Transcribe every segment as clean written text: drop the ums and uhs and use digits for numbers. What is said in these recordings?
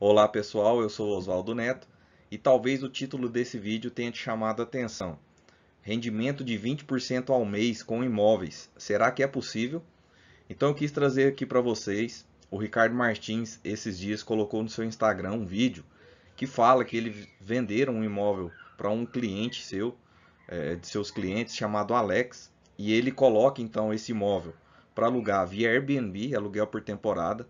Olá pessoal, eu sou Oswaldo Neto e talvez o título desse vídeo tenha te chamado a atenção. Rendimento de 20% ao mês com imóveis. Será que é possível? Então eu quis trazer aqui para vocês. O Ricardo Martins esses dias colocou no seu Instagram um vídeo que fala que ele venderam um imóvel para um cliente seu, de seus clientes, chamado Alex, e ele coloca então esse imóvel para alugar via Airbnb, aluguel por temporada,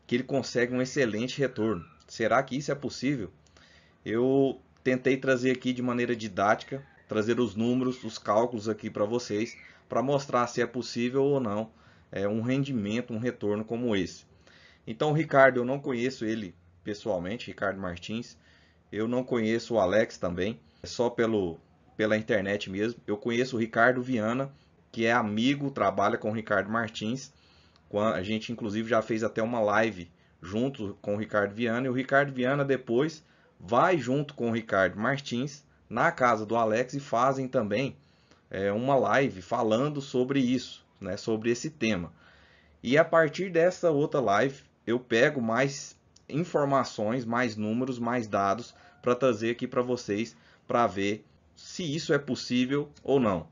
que ele consegue um excelente retorno. Será que isso é possível? Eu tentei trazer aqui de maneira didática, trazer os números, os cálculos aqui para vocês, para mostrar se é possível ou não um rendimento, um retorno como esse. Então, o Ricardo, eu não conheço ele pessoalmente, Ricardo Martins. Eu não conheço o Alex também, é só pela internet mesmo. Eu conheço o Ricardo Viana, que é amigo, trabalha com o Ricardo Martins. A gente inclusive já fez até uma live junto com o Ricardo Viana. E o Ricardo Viana depois vai junto com o Ricardo Martins na casa do Alex e fazem também uma live falando sobre isso, né, sobre esse tema. E a partir dessa outra live eu pego mais informações, mais números, mais dados para trazer aqui para vocês para ver se isso é possível ou não.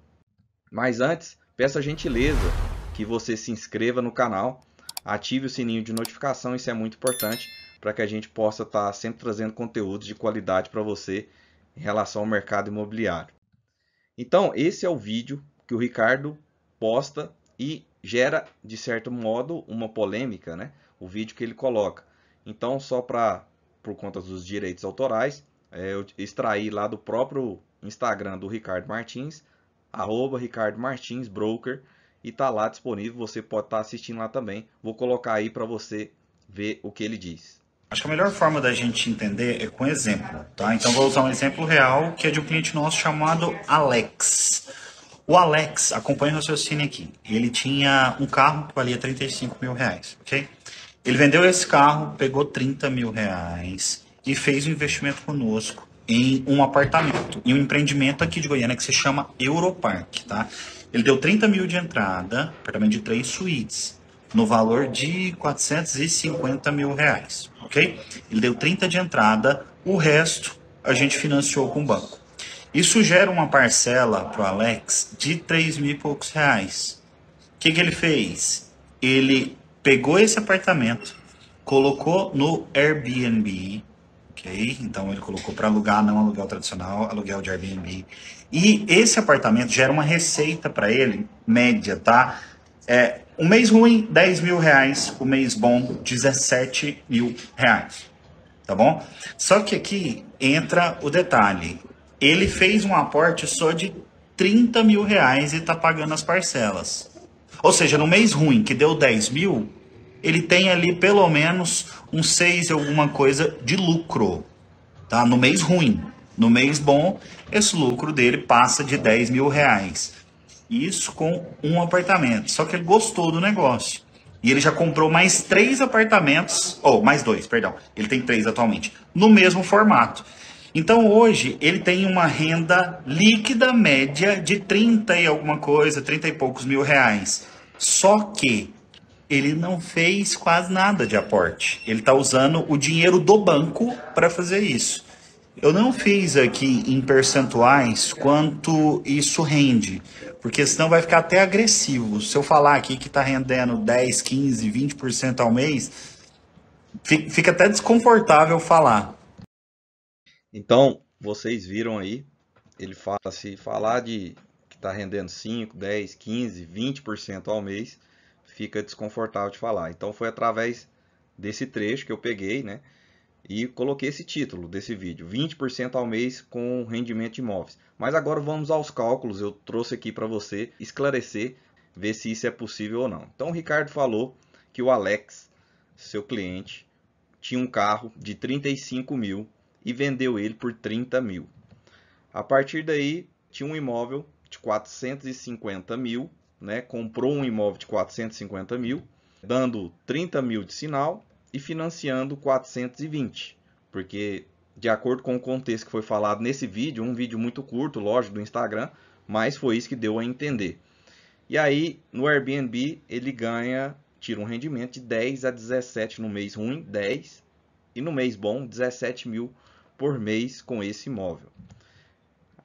Mas antes, peço a gentileza que você se inscreva no canal, ative o sininho de notificação, isso é muito importante para que a gente possa estar sempre trazendo conteúdos de qualidade para você em relação ao mercado imobiliário. Então, esse é o vídeo que o Ricardo posta e gera, de certo modo, uma polêmica, né? O vídeo que ele coloca. Então, só por conta dos direitos autorais, eu extraí lá do próprio Instagram do Ricardo Martins, @Ricardo Martins Broker, e tá lá disponível, você pode estar assistindo lá também. Vou colocar aí para você ver o que ele diz. Acho que a melhor forma da gente entender é com exemplo, tá? Então vou usar um exemplo real que é de um cliente nosso chamado Alex. O Alex, acompanha o raciocínio aqui, ele tinha um carro que valia 35 mil reais, ok? Ele vendeu esse carro, pegou 30 mil reais e fez um investimento conosco em um apartamento, em um empreendimento aqui de Goiânia que se chama Europark, tá? Ele deu 30 mil de entrada, apartamento de 3 suítes, no valor de 450 mil reais, ok? Ele deu 30 de entrada, o resto a gente financiou com o banco. Isso gera uma parcela para o Alex de 3 mil e poucos reais. O que ele fez? Ele pegou esse apartamento, colocou no Airbnb, ok? Então ele colocou para alugar, não aluguel tradicional, aluguel de Airbnb. E esse apartamento gera uma receita para ele, média, tá? Um mês ruim, 10 mil reais. O mês bom, 17 mil reais. Tá bom? Só que aqui entra o detalhe. Ele fez um aporte só de 30 mil reais e tá pagando as parcelas. Ou seja, no mês ruim, que deu 10 mil, ele tem ali pelo menos uns 6 e alguma coisa de lucro. Tá? No mês ruim. No mês bom, esse lucro dele passa de 10 mil reais. Isso com um apartamento. Só que ele gostou do negócio. E ele já comprou mais 3 apartamentos, ou mais 2, perdão. Ele tem 3 atualmente, no mesmo formato. Então hoje ele tem uma renda líquida média de 30 e alguma coisa, 30 e poucos mil reais. Só que ele não fez quase nada de aporte. Ele está usando o dinheiro do banco para fazer isso. Eu não fiz aqui em percentuais quanto isso rende, porque senão vai ficar até agressivo. Se eu falar aqui que está rendendo 10, 15, 20% ao mês, fica até desconfortável falar. Então, vocês viram aí, ele fala, se falar de que está rendendo 5, 10, 15, 20% ao mês, fica desconfortável de falar. Então foi através desse trecho que eu peguei, né, e coloquei esse título desse vídeo, 20% ao mês com rendimento de imóveis. Mas agora vamos aos cálculos, eu trouxe aqui para você esclarecer, ver se isso é possível ou não. Então o Ricardo falou que o Alex, seu cliente, tinha um carro de 35 mil e vendeu ele por 30 mil. A partir daí, tinha um imóvel de 450 mil, né? Comprou um imóvel de 450 mil, dando 30 mil de sinal e financiando 420, porque de acordo com o contexto que foi falado nesse vídeo, um vídeo muito curto, lógico, do Instagram, mas foi isso que deu a entender. E aí, no Airbnb, ele tira um rendimento de 10 a 17 no mês ruim, 10, e no mês bom 17 mil por mês com esse imóvel.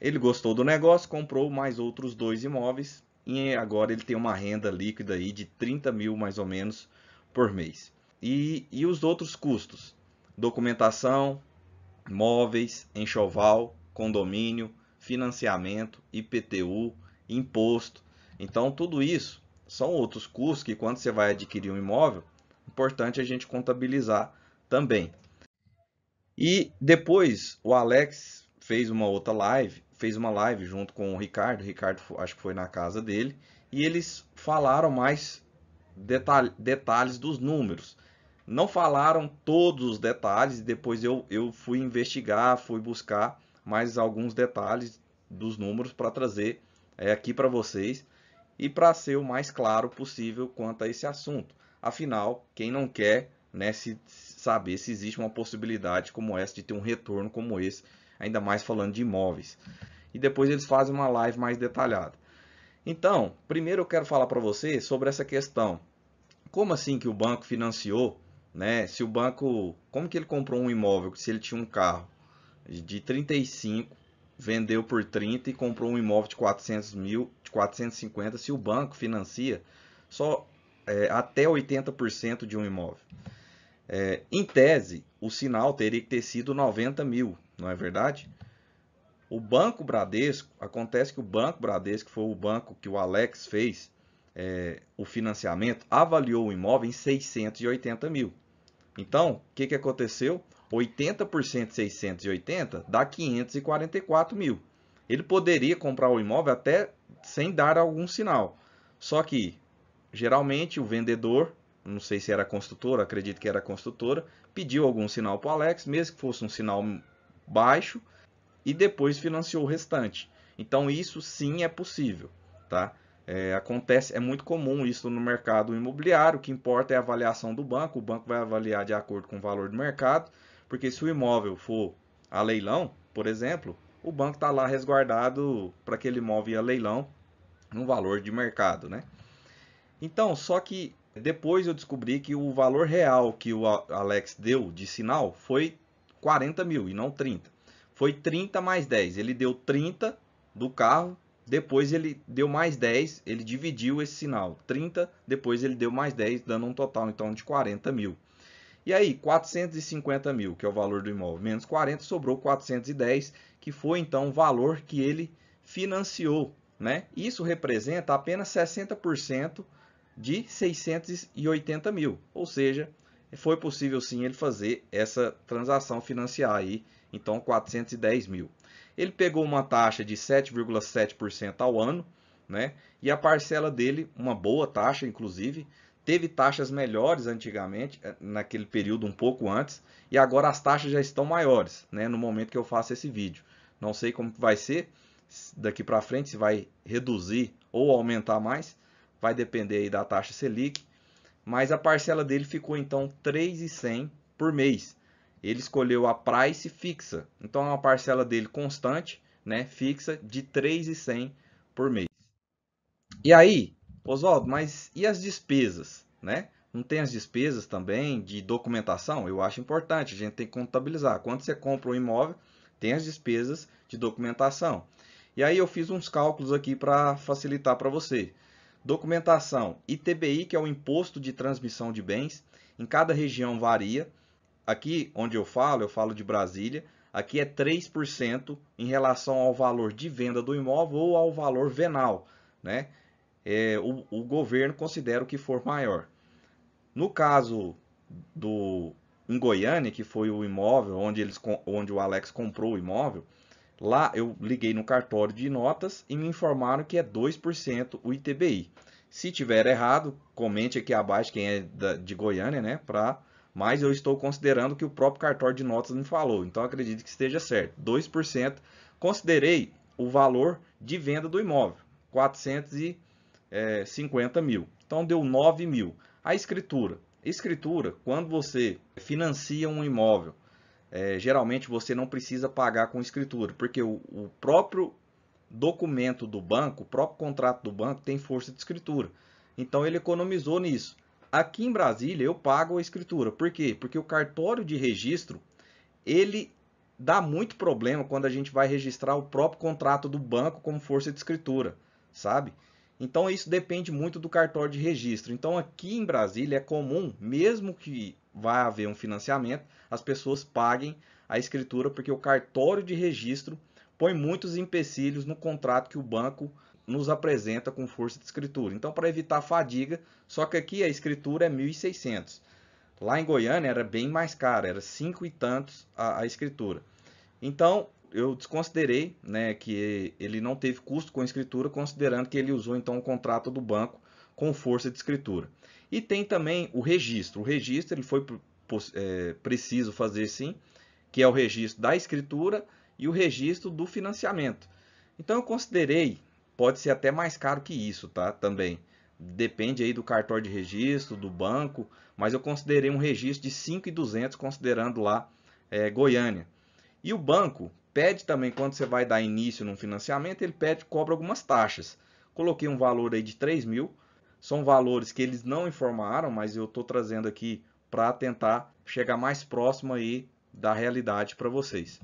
Ele gostou do negócio, comprou mais outros 2 imóveis e agora ele tem uma renda líquida aí de 30 mil mais ou menos por mês. E os outros custos? Documentação, móveis, enxoval, condomínio, financiamento, IPTU, imposto. Então tudo isso são outros custos que quando você vai adquirir um imóvel, é importante a gente contabilizar também. E depois o Alex fez uma outra live, fez uma live junto com o Ricardo acho que foi na casa dele, e eles falaram mais detalhes dos números. Não falaram todos os detalhes, e depois eu fui investigar, fui buscar mais alguns detalhes dos números para trazer aqui para vocês e para ser o mais claro possível quanto a esse assunto. Afinal, quem não quer, né, saber se existe uma possibilidade como essa de ter um retorno como esse, ainda mais falando de imóveis. E depois eles fazem uma live mais detalhada. Então, primeiro eu quero falar para você sobre essa questão. Como assim que o banco financiou, né? Se o banco, como que ele comprou um imóvel, se ele tinha um carro de 35, vendeu por 30 e comprou um imóvel de 400 mil, de 450, se o banco financia só até 80% de um imóvel. Em tese, o sinal teria que ter sido 90 mil, não é verdade? O Banco Bradesco, acontece que o Banco Bradesco foi o banco que o Alex fez o financiamento, avaliou o imóvel em 680 mil. Então, o que aconteceu? 80% de 680 dá 544 mil. Ele poderia comprar o imóvel até sem dar algum sinal. Só que, geralmente, o vendedor, não sei se era construtora, acredito que era construtora, pediu algum sinal para o Alex, mesmo que fosse um sinal baixo, e depois financiou o restante. Então, isso sim é possível, tá? Acontece, é muito comum isso no mercado imobiliário. O que importa é a avaliação do banco. O banco vai avaliar de acordo com o valor do mercado, porque se o imóvel for a leilão, por exemplo, o banco está lá resguardado para aquele imóvel ir a leilão no valor de mercado, né? Então, só que depois eu descobri que o valor real que o Alex deu de sinal foi 40 mil e não 30. Foi 30 mais 10. Ele deu 30 do carro, depois ele deu mais 10, ele dividiu esse sinal. 30, depois ele deu mais 10, dando um total então de 40 mil. E aí, 450 mil, que é o valor do imóvel, menos 40, sobrou 410, que foi então o valor que ele financiou, né? Isso representa apenas 60% de 680 mil, ou seja, foi possível sim ele fazer essa transação financiar aí, então 410 mil. Ele pegou uma taxa de 7,7% ao ano, né? E a parcela dele, uma boa taxa inclusive, teve taxas melhores antigamente, naquele período um pouco antes, e agora as taxas já estão maiores, né? No momento que eu faço esse vídeo. Não sei como vai ser daqui para frente, se vai reduzir ou aumentar mais, vai depender aí da taxa Selic, mas a parcela dele ficou então 3.100 por mês. Ele escolheu a price fixa, então é uma parcela dele constante, né, fixa de 3.100 por mês. E aí, Oswaldo, mas e as despesas, né? Não tem as despesas também de documentação? Eu acho importante, a gente tem que contabilizar. Quando você compra um imóvel, tem as despesas de documentação. E aí eu fiz uns cálculos aqui para facilitar para você. Documentação, ITBI, que é o Imposto de Transmissão de Bens, em cada região varia. Aqui onde eu falo de Brasília, aqui é 3% em relação ao valor de venda do imóvel ou ao valor venal, né? O governo considera o que for maior. No caso em Goiânia, que foi o imóvel onde o Alex comprou o imóvel, lá eu liguei no cartório de notas e me informaram que é 2% o ITBI. Se tiver errado, comente aqui abaixo quem é de Goiânia, né? Mas eu estou considerando que o próprio cartório de notas me falou, então acredito que esteja certo. 2%. Considerei o valor de venda do imóvel, 450 mil. Então deu 9 mil. A escritura. Escritura, quando você financia um imóvel, geralmente você não precisa pagar com escritura, porque o próprio documento do banco, o próprio contrato do banco tem força de escritura. Então ele economizou nisso. Aqui em Brasília eu pago a escritura. Por quê? Porque o cartório de registro, ele dá muito problema quando a gente vai registrar o próprio contrato do banco como força de escritura, sabe? Então isso depende muito do cartório de registro. Então aqui em Brasília é comum, mesmo que vá haver um financiamento, as pessoas paguem a escritura porque o cartório de registro põe muitos empecilhos no contrato que o banco nos apresenta com força de escritura. Então, para evitar fadiga, só que aqui a escritura é 1.600. Lá em Goiânia era bem mais caro, era 5 e tantos a escritura. Então, eu desconsiderei, né, que ele não teve custo com a escritura, considerando que ele usou então o contrato do banco com força de escritura. E tem também o registro. O registro ele foi preciso fazer sim, que é o registro da escritura e o registro do financiamento. Então eu considerei, pode ser até mais caro que isso, tá? Também. Depende aí do cartório de registro, do banco, mas eu considerei um registro de 5.200, considerando lá Goiânia. E o banco pede também, quando você vai dar início num financiamento, ele cobra algumas taxas. Coloquei um valor aí de 3.000, são valores que eles não informaram, mas eu estou trazendo aqui para tentar chegar mais próximo aí da realidade para vocês.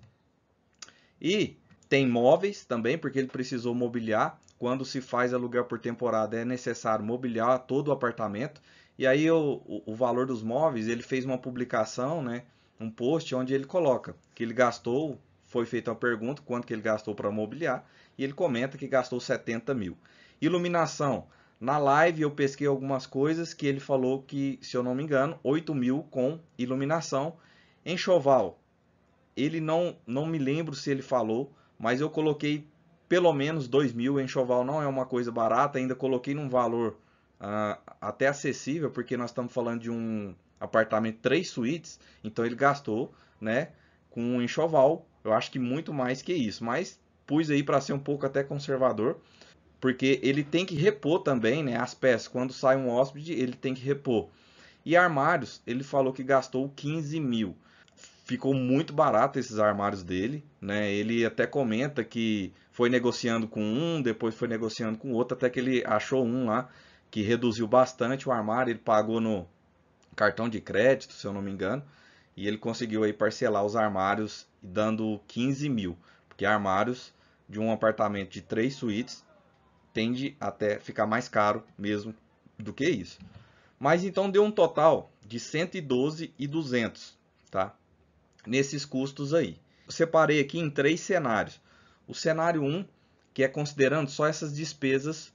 E tem móveis também, porque ele precisou mobiliar. Quando se faz aluguel por temporada é necessário mobiliar todo o apartamento. E aí o valor dos móveis, ele fez uma publicação, né, um post onde ele coloca que ele gastou, foi feita uma pergunta, quanto que ele gastou para mobiliar, e ele comenta que gastou 70 mil. Iluminação, na live eu pesquei algumas coisas que ele falou que, se eu não me engano, 8 mil com iluminação. Enxoval, ele não me lembro se ele falou, mas eu coloquei pelo menos 2.000. Enxoval não é uma coisa barata, ainda coloquei num valor até acessível, porque nós estamos falando de um apartamento 3 suítes, então ele gastou, né, com um enxoval, eu acho que muito mais que isso, mas pus aí para ser um pouco até conservador, porque ele tem que repor também, né, as peças. Quando sai um hóspede, ele tem que repor. E armários, ele falou que gastou 15 mil. Ficou muito barato esses armários dele, né? Ele até comenta que foi negociando com um, depois foi negociando com outro, até que ele achou um lá que reduziu bastante o armário. Ele pagou no cartão de crédito, se eu não me engano, e ele conseguiu aí parcelar os armários dando 15 mil, porque armários de um apartamento de 3 suítes tende até ficar mais caro mesmo do que isso. Mas então deu um total de 112.200, tá? Nesses custos aí. Eu separei aqui em 3 cenários. O cenário 1, que é considerando só essas despesas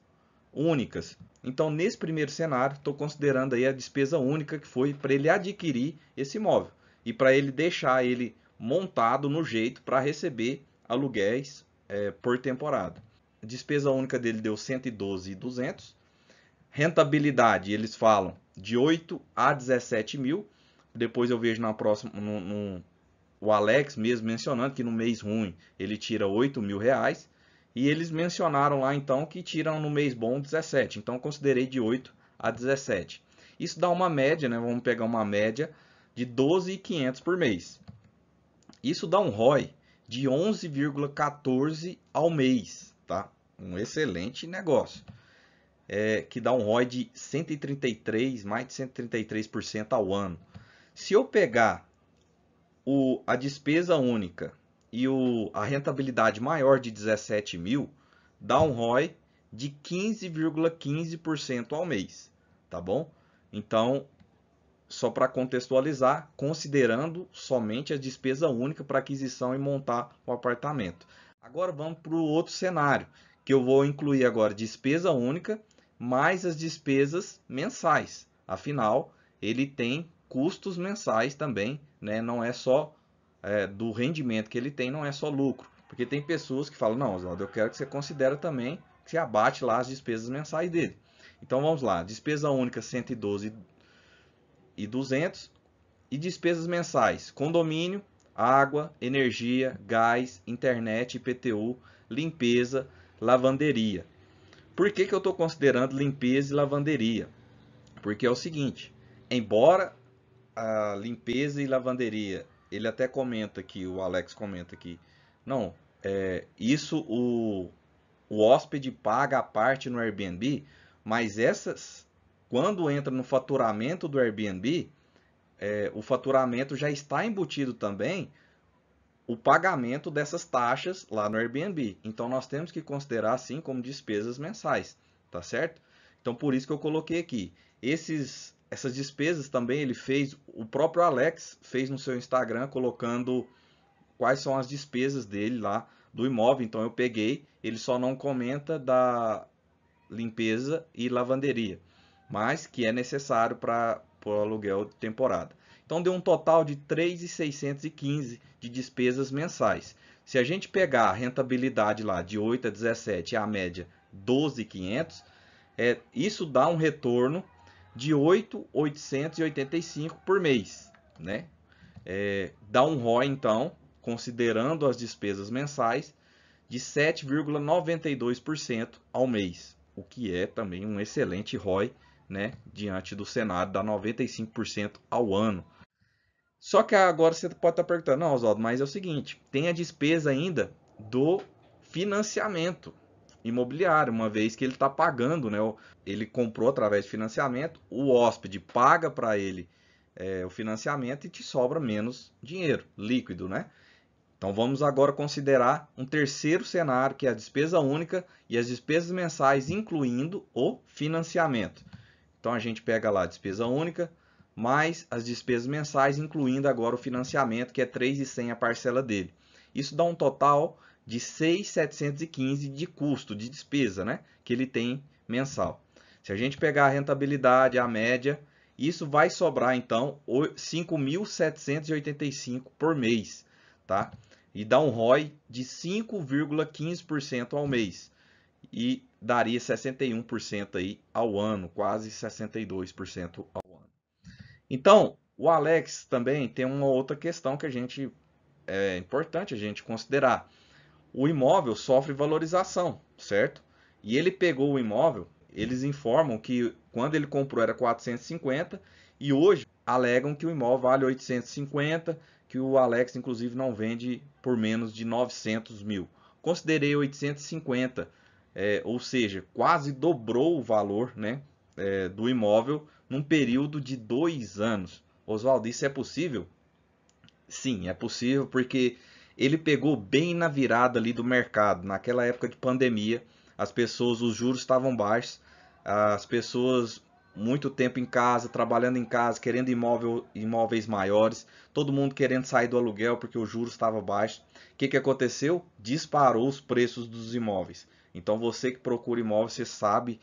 únicas. Então, nesse primeiro cenário, estou considerando aí a despesa única que foi para ele adquirir esse imóvel e para ele deixar ele montado no jeito para receber aluguéis por temporada. A despesa única dele deu 112.200. Rentabilidade, eles falam de 8 a 17 mil. Depois eu vejo na próxima, o Alex mesmo mencionando que no mês ruim ele tira 8 mil reais. E eles mencionaram lá então que tiram no mês bom 17. Então eu considerei de 8 a 17. Isso dá uma média, né? Vamos pegar uma média de 12.500 por mês. Isso dá um ROI de 11,14 ao mês, tá? Um excelente negócio. Que dá um ROI de 133, mais de 133% ao ano. Se eu pegar a despesa única e a rentabilidade maior de 17 mil, dá um ROI de 15,15% ao mês, tá bom? Então, só para contextualizar, considerando somente a despesa única para aquisição e montar o apartamento. Agora vamos para o outro cenário, que eu vou incluir agora despesa única mais as despesas mensais. Afinal, ele tem custos mensais também, né? Não é só do rendimento que ele tem, não é só lucro. Porque tem pessoas que falam, não, Oswaldo, eu quero que você considere também que você abate lá as despesas mensais dele. Então vamos lá, despesa única 112.200 e despesas mensais, condomínio, água, energia, gás, internet, IPTU, limpeza, lavanderia. Por que eu estou considerando limpeza e lavanderia? Porque é o seguinte, embora a limpeza e lavanderia, ele até comenta aqui, o Alex comenta aqui, não, isso o hóspede paga a parte no Airbnb, mas essas quando entra no faturamento do Airbnb, o faturamento já está embutido também o pagamento dessas taxas lá no Airbnb. Então nós temos que considerar assim como despesas mensais, tá certo? Então por isso que eu coloquei aqui. Essas despesas também o próprio Alex fez no seu Instagram colocando quais são as despesas dele lá do imóvel. Então eu peguei, ele só não comenta da limpeza e lavanderia, mas que é necessário para o aluguel de temporada. Então deu um total de 3.615 de despesas mensais. Se a gente pegar a rentabilidade lá de 8 a 17 e a média 12.500, isso dá um retorno de 8.885 por mês, né? Dá um ROI então, considerando as despesas mensais, de 7,92% ao mês, o que é também um excelente ROI, né, diante do cenário, dá 95% ao ano. Só que agora você pode estar perguntando, não, Oswaldo, mas é o seguinte, tem a despesa ainda do financiamento imobiliário, uma vez que ele está pagando, né, ele comprou através de financiamento, o hóspede paga para ele o financiamento e te sobra menos dinheiro líquido, né? Então vamos agora considerar um terceiro cenário, que é a despesa única e as despesas mensais, incluindo o financiamento. Então a gente pega lá a despesa única, mais as despesas mensais, incluindo agora o financiamento, que é 3.100 a parcela dele. Isso dá um total de 6.715 de custo, de despesa, né, que ele tem mensal. Se a gente pegar a rentabilidade, a média, isso vai sobrar então 5.785 por mês, tá? E dá um ROI de 5,15% ao mês. E daria 61% aí ao ano, quase 62% ao ano. Então, o Alex também tem uma outra questão que é importante a gente considerar. O imóvel sofre valorização, certo? E ele pegou o imóvel, eles informam que quando ele comprou era 450 e hoje alegam que o imóvel vale 850, que o Alex inclusive não vende por menos de 900 mil. Considerei 850, ou seja, quase dobrou o valor, né, do imóvel num período de 2 anos. Oswaldo, isso é possível? Sim, é possível porque ele pegou bem na virada ali do mercado. Naquela época de pandemia, os juros estavam baixos, as pessoas muito tempo em casa, trabalhando em casa, querendo imóveis maiores, todo mundo querendo sair do aluguel porque o juros estava baixo. O que aconteceu? Disparou os preços dos imóveis. Então você que procura imóvel, você sabe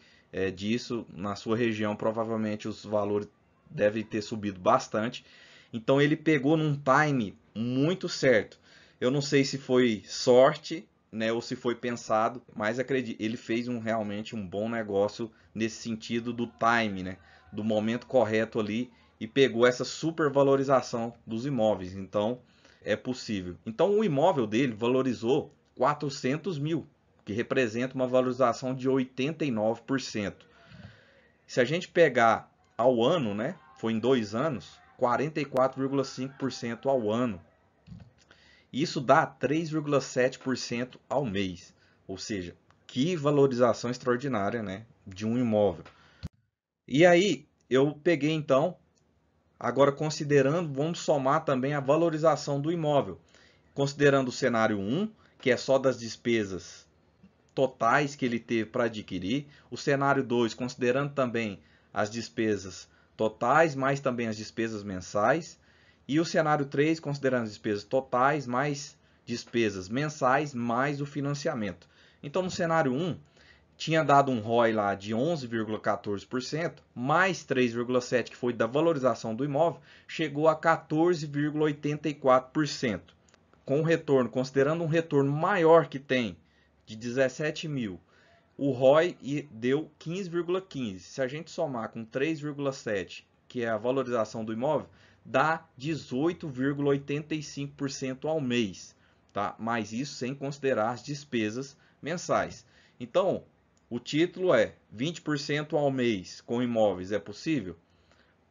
disso. Na sua região, provavelmente os valores devem ter subido bastante. Então ele pegou num time muito certo. Eu não sei se foi sorte, né, ou se foi pensado, mas acredito, ele fez realmente um bom negócio nesse sentido do time, né, do momento correto ali, e pegou essa supervalorização dos imóveis. Então é possível. Então o imóvel dele valorizou 400 mil, que representa uma valorização de 89%. Se a gente pegar ao ano, né, foi em 2 anos, 44,5% ao ano. Isso dá 3,7% ao mês. Ou seja, que valorização extraordinária, né, de um imóvel. E aí, eu peguei então, agora considerando, vamos somar também a valorização do imóvel. Considerando o cenário 1, que é só das despesas totais que ele teve para adquirir. O cenário 2, considerando também as despesas totais, mais também as despesas mensais. E o cenário 3, considerando as despesas totais, mais despesas mensais, mais o financiamento. Então, no cenário 1, tinha dado um ROI lá de 11,14%, mais 3,7% que foi da valorização do imóvel, chegou a 14,84%. Com o retorno, considerando um retorno maior que tem, de 17 mil, o ROI deu 15,15. Se a gente somar com 3,7, que é a valorização do imóvel, dá 18,85% ao mês, tá? Mas isso sem considerar as despesas mensais. Então, o título é 20% ao mês com imóveis é possível?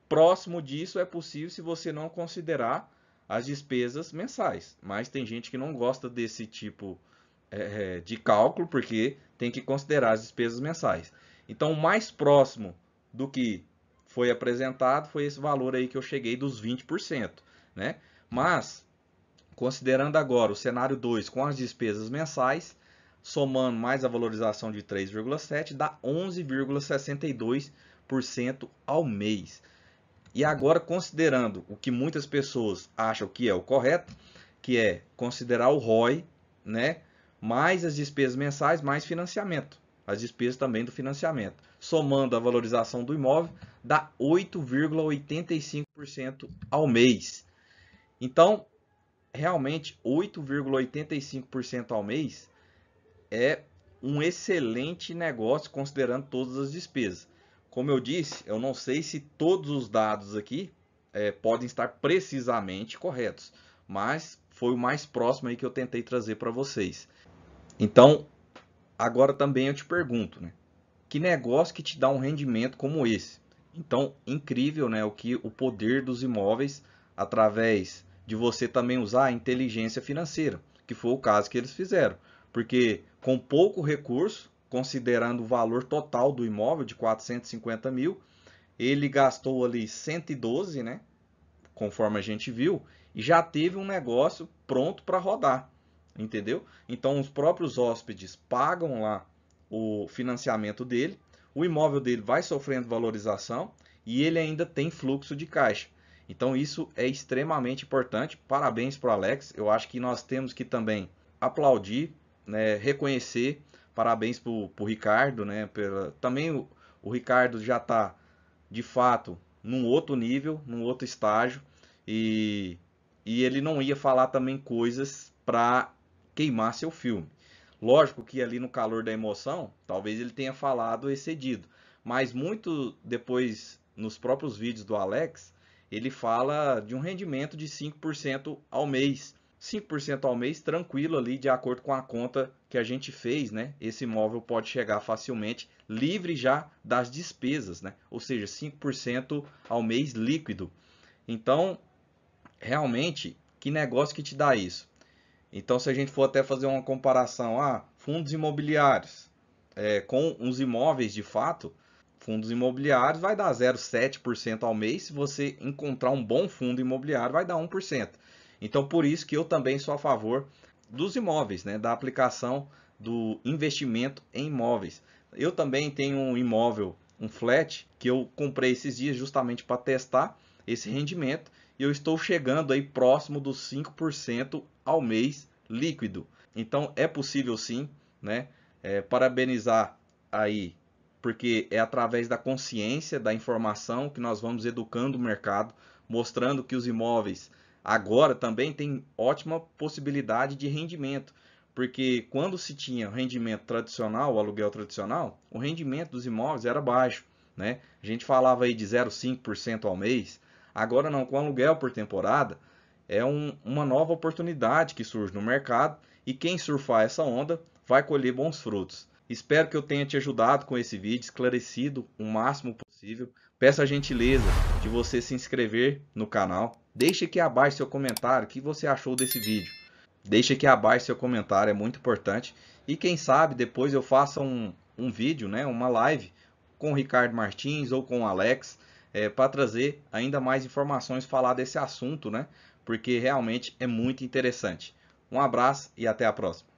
Próximo disso é possível se você não considerar as despesas mensais. Mas tem gente que não gosta desse tipo de cálculo porque tem que considerar as despesas mensais. Então, o mais próximo do que foi apresentado foi esse valor aí que eu cheguei dos 20%, né? Mas, considerando agora o cenário 2 com as despesas mensais, somando mais a valorização de 3,7, dá 11,62% ao mês. E agora, considerando o que muitas pessoas acham que é o correto, que é considerar o ROI, né, mais as despesas mensais, mais financiamento. As despesas também do financiamento. Somando a valorização do imóvel, dá 8,85% ao mês. Então, realmente, 8,85% ao mês é um excelente negócio, considerando todas as despesas. Como eu disse, eu não sei se todos os dados aqui podem estar precisamente corretos, mas foi o mais próximo aí que eu tentei trazer para vocês. Então, agora também eu te pergunto, né? Que negócio que te dá um rendimento como esse? Então, incrível, né? O poder dos imóveis através de você também usar a inteligência financeira, que foi o caso que eles fizeram. Porque com pouco recurso, considerando o valor total do imóvel de 450 mil, ele gastou ali 112, né? Conforme a gente viu, e já teve um negócio pronto para rodar, entendeu? Então os próprios hóspedes pagam lá o financiamento dele, o imóvel dele vai sofrendo valorização e ele ainda tem fluxo de caixa. Então isso é extremamente importante. Parabéns para o Alex. Eu acho que nós temos que também aplaudir, né, reconhecer. Parabéns para o Ricardo, né? Também o Ricardo já está de fato num outro nível, num outro estágio, e ele não ia falar também coisas para queimar seu filme. Lógico que ali no calor da emoção, talvez ele tenha falado excedido, mas muito depois, nos próprios vídeos do Alex, ele fala de um rendimento de 5% ao mês. 5% ao mês, tranquilo ali, de acordo com a conta que a gente fez, né? Esse imóvel pode chegar facilmente, livre já das despesas, né? Ou seja, 5% ao mês líquido. Então, realmente, que negócio que te dá isso? Então, se a gente for até fazer uma comparação, fundos imobiliários com os imóveis de fato, fundos imobiliários vai dar 0,7% ao mês. Se você encontrar um bom fundo imobiliário, vai dar 1%. Então, por isso que eu também sou a favor dos imóveis, né? Da aplicação do investimento em imóveis. Eu também tenho um imóvel, um flat, que eu comprei esses dias justamente para testar esse rendimento. E eu estou chegando aí próximo dos 5% ao mês líquido. Então, é possível sim, né? Parabenizar aí, porque é através da consciência, da informação, que nós vamos educando o mercado, mostrando que os imóveis agora também tem ótima possibilidade de rendimento, porque quando se tinha rendimento tradicional, o aluguel tradicional, o rendimento dos imóveis era baixo, né? A gente falava aí de 0,5% ao mês. Agora não, com aluguel por temporada, é uma nova oportunidade que surge no mercado, e quem surfar essa onda vai colher bons frutos. Espero que eu tenha te ajudado com esse vídeo, esclarecido o máximo possível. Peço a gentileza de você se inscrever no canal. Deixe aqui abaixo seu comentário, o que você achou desse vídeo. Deixe aqui abaixo seu comentário, é muito importante. E quem sabe depois eu faça um vídeo, né, uma live com o Ricardo Martins ou com o Alex, para trazer ainda mais informações, falar desse assunto, né, porque realmente é muito interessante. Um abraço e até a próxima.